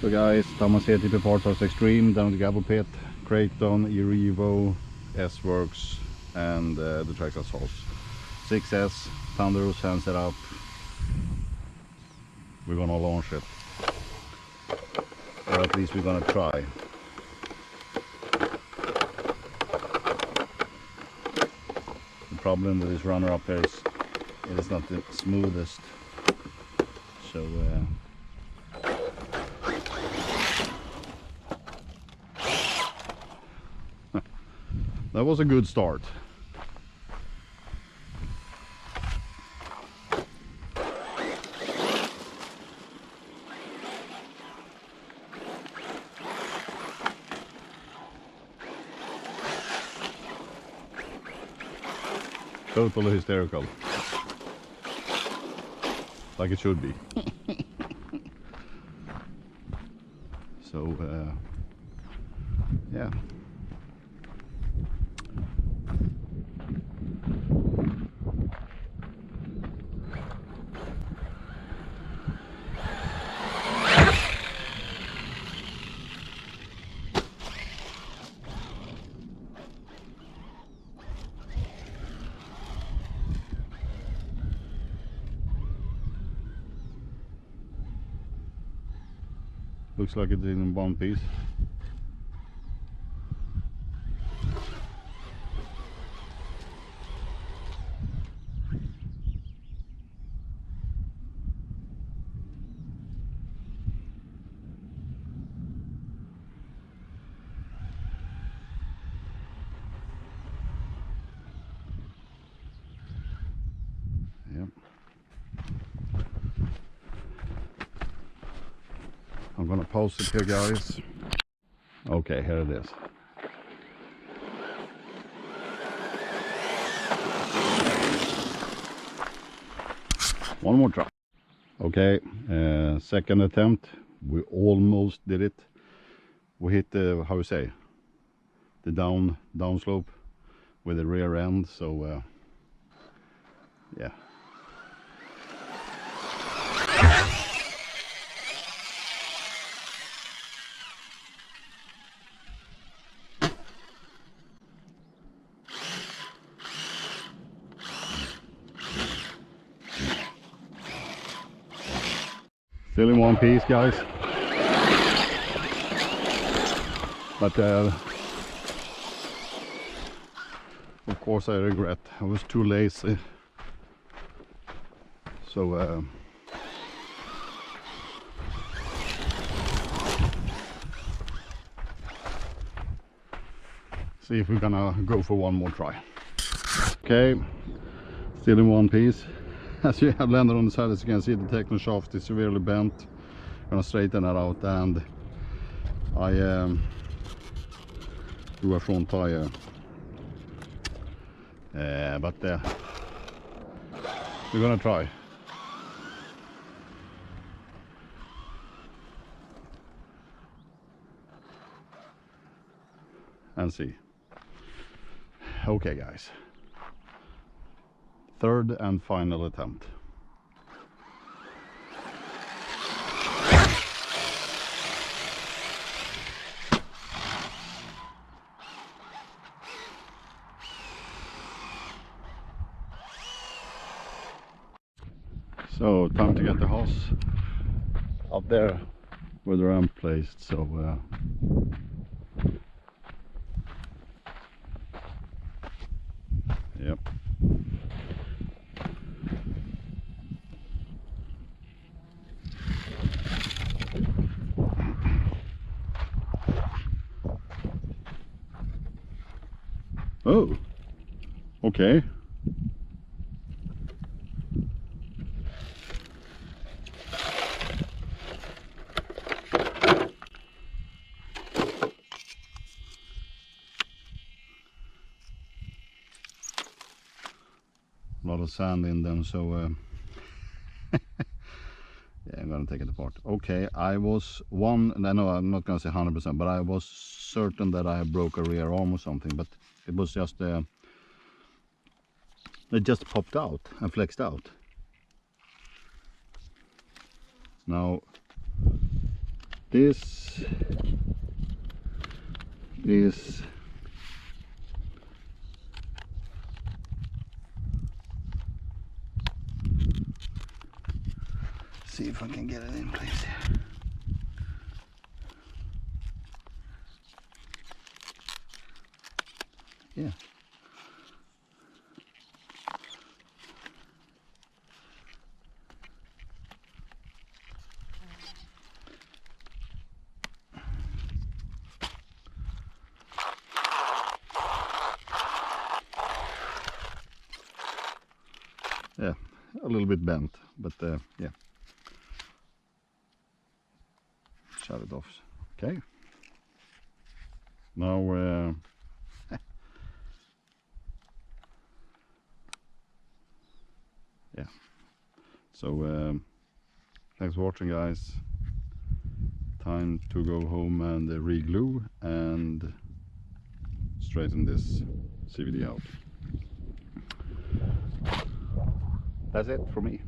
So guys, Thomas here, TP Parts Rc-Xtreme, down the Gabble Pit, Creighton, Erevo, S-Works and the Traxxas HOSS 6S, Thunderous hand set up. We're gonna launch it, or at least we're gonna try. The problem with this runner up here is it is not the smoothest, so that was a good start. Totally hysterical. Like it should be. So, yeah. Looks like it's in one piece. Yep. I'm gonna pause it here, guys. Okay, here it is. One more try. Okay, second attempt. We almost did it. We hit the, how you say, the down slope with the rear end. So yeah. Still in one piece, guys. But of course I regret I was too lazy. So see if we're gonna go for one more try. Okay, still in one piece. As you have landed on the side, as you can see, the TEKNO shaft is severely bent. I'm gonna straighten that out, and I do a front tire. But we're gonna try. And see. Okay, guys. Third and final attempt. So time to get the HOSS up there where the ramp placed. So yep. Oh, okay. A lot of sand in them, so yeah, I'm gonna take it apart. Okay, I was no, I'm not gonna say 100%, but I was certain that I broke a rear arm or something, but it was just it just popped out and flexed out. Now This is see if I can get it in place here. Yeah. Yeah, a little bit bent, but yeah. Shut it off. Okay. Now yeah. So thanks for watching, guys. Time to go home and re-glue and straighten this CVD out. That's it for me.